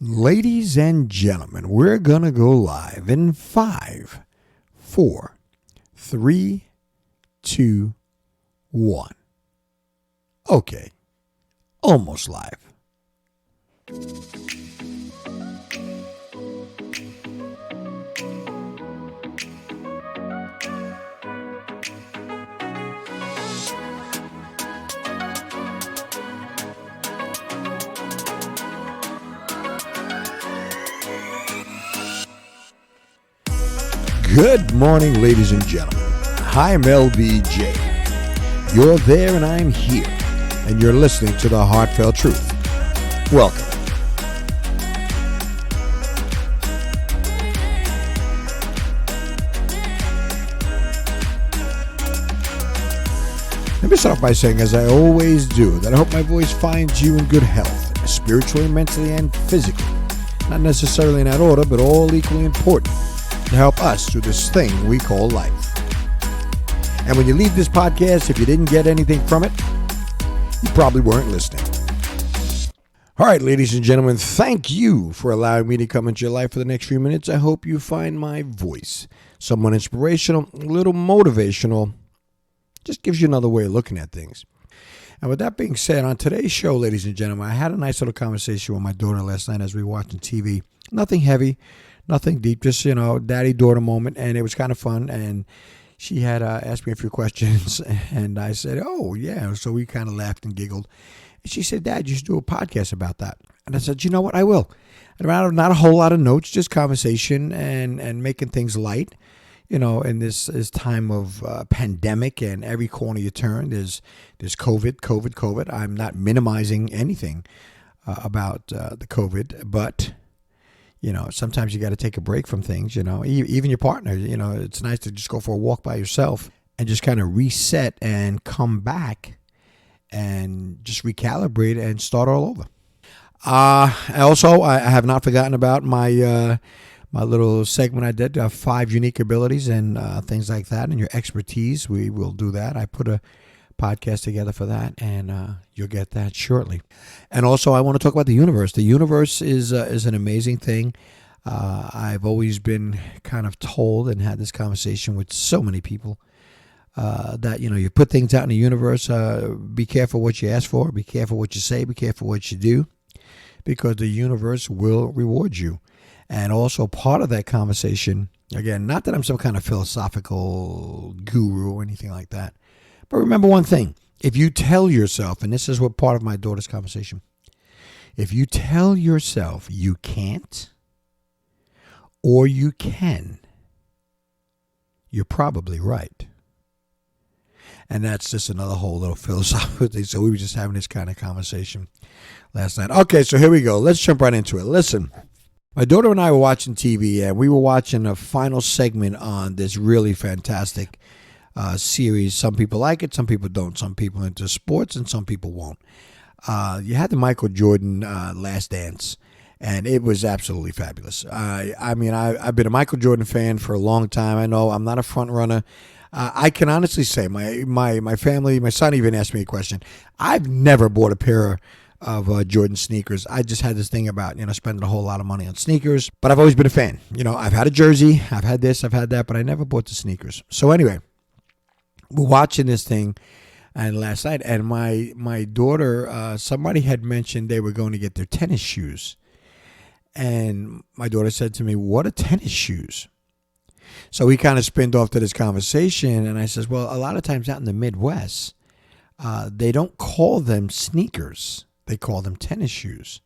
Ladies and gentlemen, we're going to go live in 5, 4, 3, 2, 1. Okay, almost live. Good morning, ladies and gentlemen. I'm LBJ. You're there and I'm here, and you're listening to the Heartfelt Truth. Welcome. Let me start off by saying, as I always do, that I hope my voice finds you in good health, spiritually, mentally, and physically. Not necessarily in that order, but all equally important to help us through this thing we call life. And when you leave this podcast, if you didn't get anything from it, you probably weren't listening. All right, ladies and gentlemen, thank you for allowing me to come into your life for the next few minutes. I hope you find my voice somewhat inspirational, a little motivational, just gives you another way of looking at things. And with that being said, on today's show, ladies and gentlemen, I had a nice little conversation with my daughter last night as we were watching TV. Nothing heavy, nothing deep, just, daddy-daughter moment, and it was kind of fun. And she had asked me a few questions, and I said, oh, yeah. So we kind of laughed and giggled. And she said, Dad, you should do a podcast about that. And I said, you know what, I will. Not a whole lot of notes, just conversation and making things light. In this time of pandemic, and every corner you turn, there's COVID. I'm not minimizing anything about the COVID, but sometimes you got to take a break from things, even your partner, it's nice to just go for a walk by yourself and just kind of reset and come back and just recalibrate and start all over. I have not forgotten about my little segment I did, 5 unique abilities and things like that, and your expertise. We will do that. I put a podcast together for that, and you'll get that shortly. And also, I want to talk about the universe. The universe is an amazing thing. I've always been kind of told and had this conversation with so many people that, you put things out in the universe. Be careful what you ask for. Be careful what you say. Be careful what you do, because the universe will reward you. And also part of that conversation, again, not that I'm some kind of philosophical guru or anything like that, but remember one thing. If you tell yourself, and this is what part of my daughter's conversation, if you tell yourself you can't or you can, you're probably right. And that's just another whole little philosophical thing. So we were just having this kind of conversation last night. Okay, so here we go. Let's jump right into it. Listen. My daughter and I were watching TV, and we were watching a final segment on this really fantastic series. Some people like it, some people don't. Some people are into sports, and some people won't. You had the Michael Jordan Last Dance, and it was absolutely fabulous. I've been a Michael Jordan fan for a long time. I know I'm not a front runner. I can honestly say my family, my son even asked me a question. I've never bought a pair of Jordan sneakers. I just had this thing about, spending a whole lot of money on sneakers, but I've always been a fan. I've had a jersey, I've had this, I've had that, but I never bought the sneakers. So anyway, we're watching this thing and last night, and my daughter, somebody had mentioned they were going to get their tennis shoes. And my daughter said to me, what are tennis shoes? So we kind of spinned off to this conversation, and I says, well, a lot of times out in the Midwest, they don't call them sneakers. They call them tennis shoes.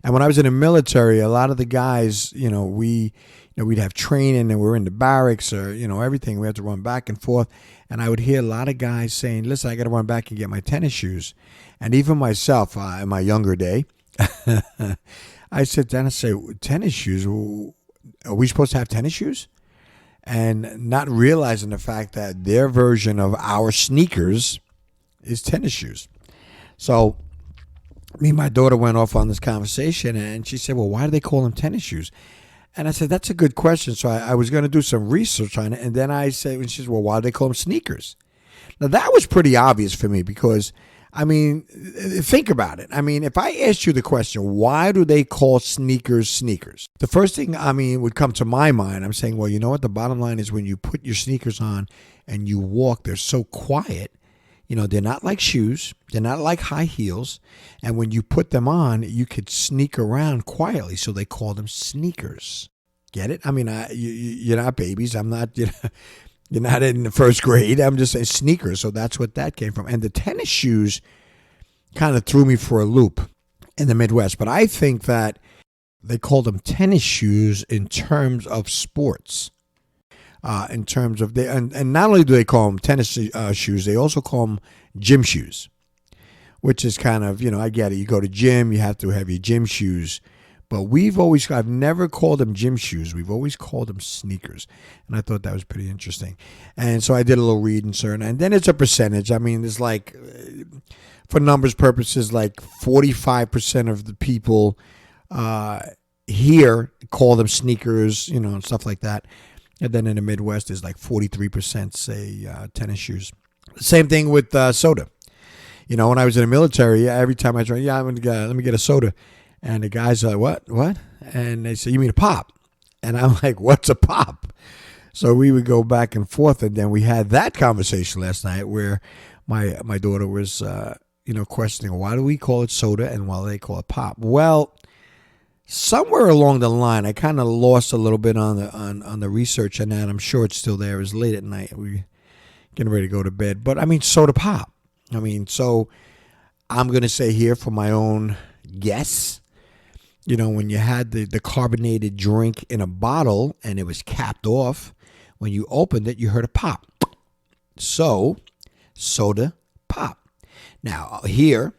And when I was in the military, a lot of the guys, we'd have training, and we're in the barracks or, everything. We had to run back and forth. And I would hear a lot of guys saying, listen, I got to run back and get my tennis shoes. And even myself, in my younger day, I sit down and say, tennis shoes? Are we supposed to have tennis shoes? And not realizing the fact that their version of our sneakers is tennis shoes. So me and my daughter went off on this conversation, and she said, well, why do they call them tennis shoes? And I said, that's a good question. So I was going to do some research on it. And then I said, and she said, well, why do they call them sneakers? Now, that was pretty obvious for me, because I mean, think about it. I mean, if I asked you the question, why do they call sneakers sneakers? The first thing, would come to my mind. I'm saying, well, you know what? The bottom line is when you put your sneakers on and you walk, they're so quiet. They're not like shoes. They're not like high heels. And when you put them on, you could sneak around quietly. So they call them sneakers. Get it? I mean, you're not babies. I'm not, you're not in the first grade. I'm just saying sneakers. So that's what that came from. And the tennis shoes kind of threw me for a loop in the Midwest. But I think that they called them tennis shoes in terms of sports. In terms of and not only do they call them tennis shoes, they also call them gym shoes, which is kind of, I get it. You go to gym, you have to have your gym shoes, but I've never called them gym shoes. We've always called them sneakers, and I thought that was pretty interesting. And so I did a little reading, sir, and then it's a percentage. I mean, there's like, for numbers purposes, like 45% of the people here call them sneakers, and stuff like that. And then in the Midwest, there's like 43% say tennis shoes. Same thing with soda. When I was in the military, every time I tried, let me get a soda. And the guys are like, what? And they say, you mean a pop? And I'm like, what's a pop? So we would go back and forth. And then we had that conversation last night where my daughter was, questioning, why do we call it soda and why do they call it pop? Well, somewhere along the line, I kind of lost a little bit on the research on that. I'm sure it's still there. It was late at night. We getting ready to go to bed. But, soda pop. So I'm going to say here for my own guess, when you had the carbonated drink in a bottle and it was capped off, when you opened it, you heard a pop. So, soda pop. Now, here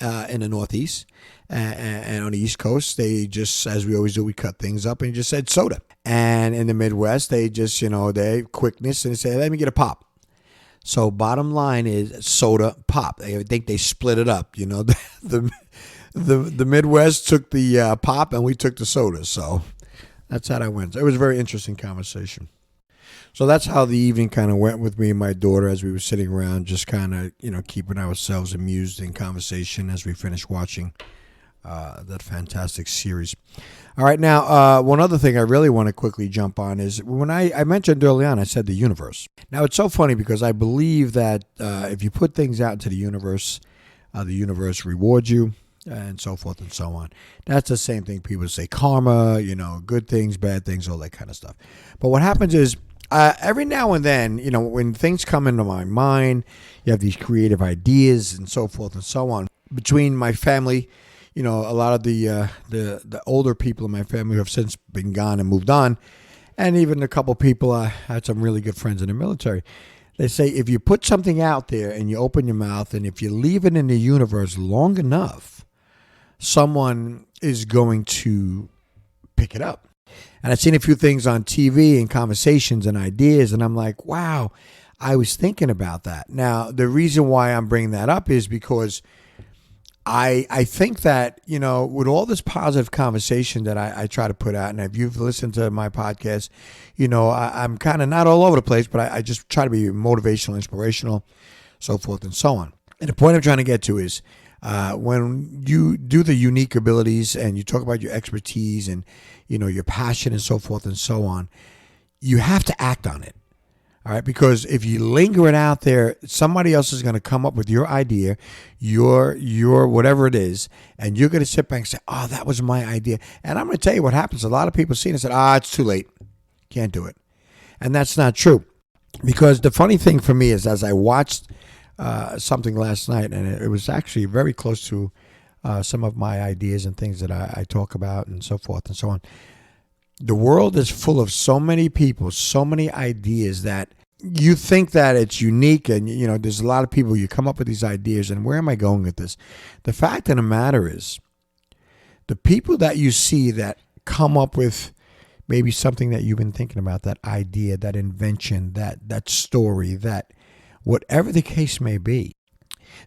in the Northeast, and on the East Coast, they just, as we always do, we cut things up and just said soda. And in the Midwest, they just, they quickness and say, let me get a pop. So bottom line is soda pop. I think they split it up. The Midwest took the pop and we took the soda. So that's how that went. It was a very interesting conversation. So that's how the evening kind of went with me and my daughter as we were sitting around, just kind of, keeping ourselves amused in conversation as we finished watching that fantastic series. All right, now, one other thing I really want to quickly jump on is when I mentioned early on, I said the universe. Now, it's so funny because I believe that if you put things out into the universe rewards you and so forth and so on. That's the same thing people say, karma, good things, bad things, all that kind of stuff. But what happens is every now and then, when things come into my mind, you have these creative ideas and so forth and so on. Between my family, a lot of the older people in my family who have since been gone and moved on, and even a couple people, I had some really good friends in the military. They say if you put something out there and you open your mouth, and if you leave it in the universe long enough, someone is going to pick it up. And I've seen a few things on TV and conversations and ideas, and I'm like, wow, I was thinking about that. Now, the reason why I'm bringing that up is because I think that, with all this positive conversation that I try to put out, and if you've listened to my podcast, I'm kind of not all over the place, but I just try to be motivational, inspirational, so forth and so on. And the point I'm trying to get to is when you do the unique abilities and you talk about your expertise and, your passion and so forth and so on, you have to act on it. All right, because if you linger it out there, somebody else is going to come up with your idea, your whatever it is, and you're going to sit back and say, oh, that was my idea. And I'm going to tell you what happens. A lot of people see it and say, it's too late. Can't do it. And that's not true. Because the funny thing for me is as I watched something last night, and it was actually very close to some of my ideas and things that I talk about and so forth and so on. The world is full of so many people, so many ideas that you think that it's unique, and there's a lot of people, you come up with these ideas, and where am I going with this? The fact of the matter is, the people that you see that come up with maybe something that you've been thinking about, that idea, that invention, that story, that whatever the case may be,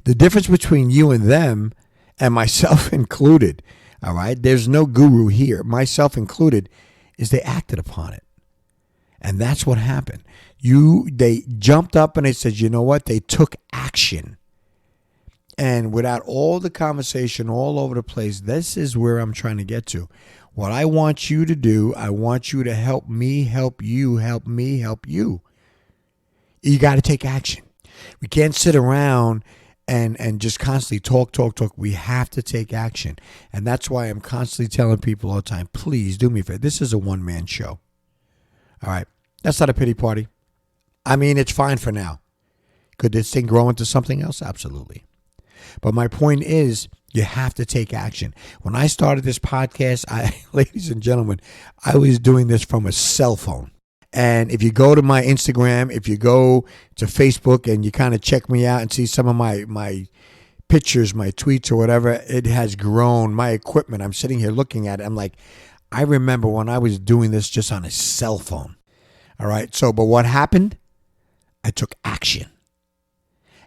the difference between you and them, and myself included, all right, there's no guru here, myself included, is they acted upon it. And that's what happened. They jumped up and they said, you know what? They took action. And without all the conversation all over the place, this is where I'm trying to get to. What I want you to do, I want you to help me, help you, help me, help you. You got to take action. We can't sit around and just constantly talk. We have to take action. And that's why I'm constantly telling people all the time, please do me a favor. This is a one-man show. All right. That's not a pity party. I mean, it's fine for now. Could this thing grow into something else? Absolutely. But my point is, you have to take action. When I started this podcast, ladies and gentlemen, I was doing this from a cell phone. And if you go to my Instagram, if you go to Facebook and you kind of check me out and see some of my pictures, my tweets or whatever, it has grown. My equipment, I'm sitting here looking at it. I'm like, I remember when I was doing this just on a cell phone. All right. So, but what happened? I took action.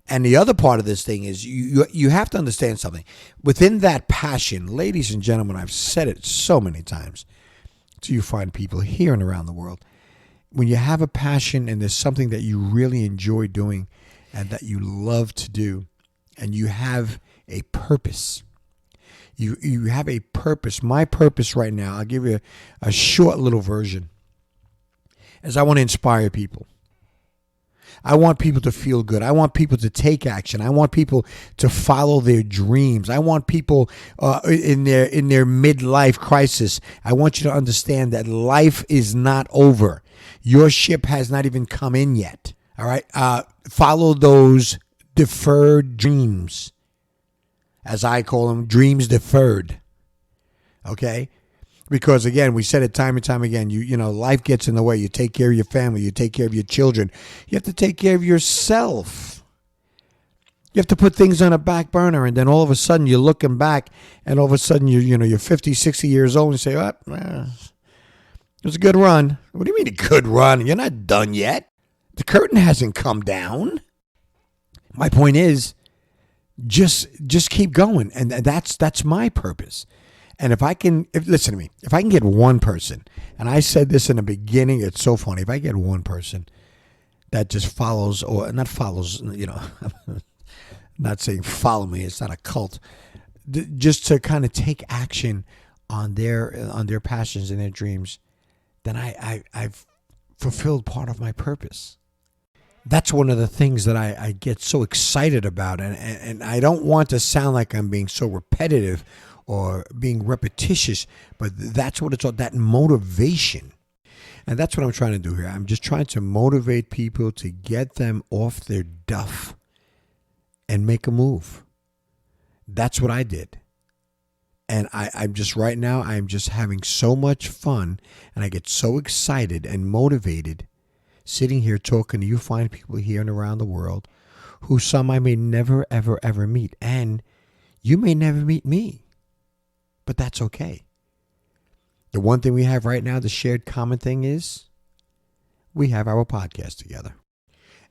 And the other part of this thing is you have to understand something. Within that passion, ladies and gentlemen, I've said it so many times, so you find people here and around the world. When you have a passion and there's something that you really enjoy doing and that you love to do, and you have a purpose. You have a purpose. My purpose right now, I'll give you a short little version, is I want to inspire people. I want people to feel good. I want people to take action. I want people to follow their dreams. I want people in their midlife crisis. I want you to understand that life is not over. Your ship has not even come in yet. All right. Follow those deferred dreams, as I call them, dreams deferred. Okay. Because again, we said it time and time again, you know, life gets in the way. You take care of your family, you take care of your children. You have to take care of yourself. You have to put things on a back burner, and then all of a sudden you're looking back, and all of a sudden you're 50, 60 years old, and you say, oh, it was a good run. What do you mean a good run? You're not done yet. The curtain hasn't come down. My point is, just keep going, and that's my purpose. And listen to me, if I can get one person, and I said this in the beginning, it's so funny. If I get one person that just follows, or not follows, I'm not saying follow me, it's not a cult, just to kind of take action on their passions and their dreams, then I've fulfilled part of my purpose. That's one of the things that I get so excited about. And I don't want to sound like I'm being so repetitive or being repetitious, but that's what it's all, that motivation. And that's what I'm trying to do here. I'm just trying to motivate people to get them off their duff and make a move. That's what I did. And I'm just right now, I'm just having so much fun, and I get so excited and motivated sitting here talking to you fine people here and around the world, who some I may never, ever, ever meet. And you may never meet me. But that's okay. The one thing we have right now, the shared common thing is we have our podcast together.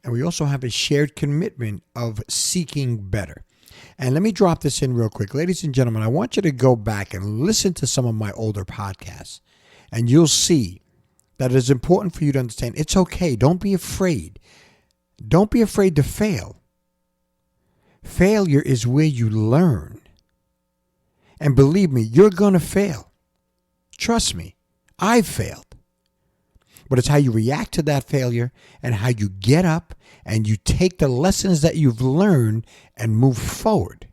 And we also have a shared commitment of seeking better. And let me drop this in real quick. Ladies and gentlemen, I want you to go back and listen to some of my older podcasts. And you'll see that it is important for you to understand it's okay. Don't be afraid. Don't be afraid to fail. Failure is where you learn. And believe me, you're going to fail. Trust me, I've failed. But it's how you react to that failure and how you get up and you take the lessons that you've learned and move forward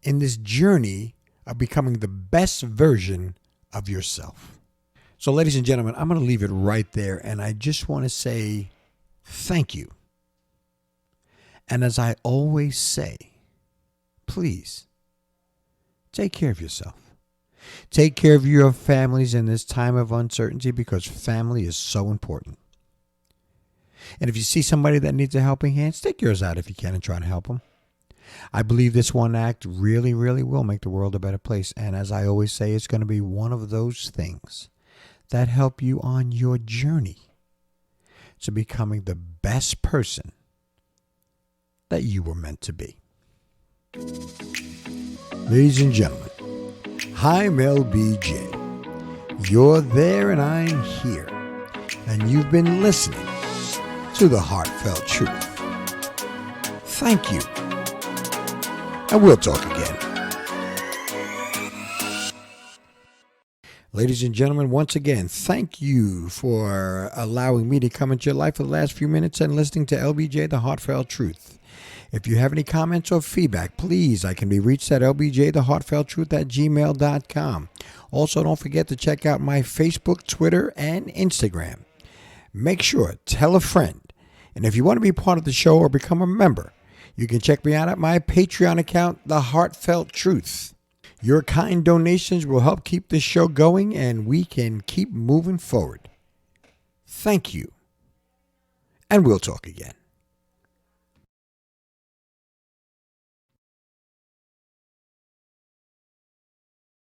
in this journey of becoming the best version of yourself. So, ladies and gentlemen, I'm going to leave it right there. And I just want to say thank you. And as I always say, please, take care of yourself. Take care of your families in this time of uncertainty, because family is so important. And if you see somebody that needs a helping hand, stick yours out if you can and try to help them. I believe this one act really, really will make the world a better place. And as I always say, it's going to be one of those things that help you on your journey to becoming the best person that you were meant to be. Ladies and gentlemen, I'm LBJ. You're there and I'm here. And you've been listening to The Heartfelt Truth. Thank you and we'll talk again. Ladies and gentlemen, once again, thank you for allowing me to come into your life for the last few minutes and listening to LBJ, The Heartfelt Truth. If you have any comments or feedback, please, I can be reached at lbjtheheartfelttruth@gmail.com. Also, don't forget to check out my Facebook, Twitter, and Instagram. Make sure, tell a friend. And if you want to be part of the show or become a member, you can check me out at my Patreon account, The Heartfelt Truth. Your kind donations will help keep this show going and we can keep moving forward. Thank you. And we'll talk again.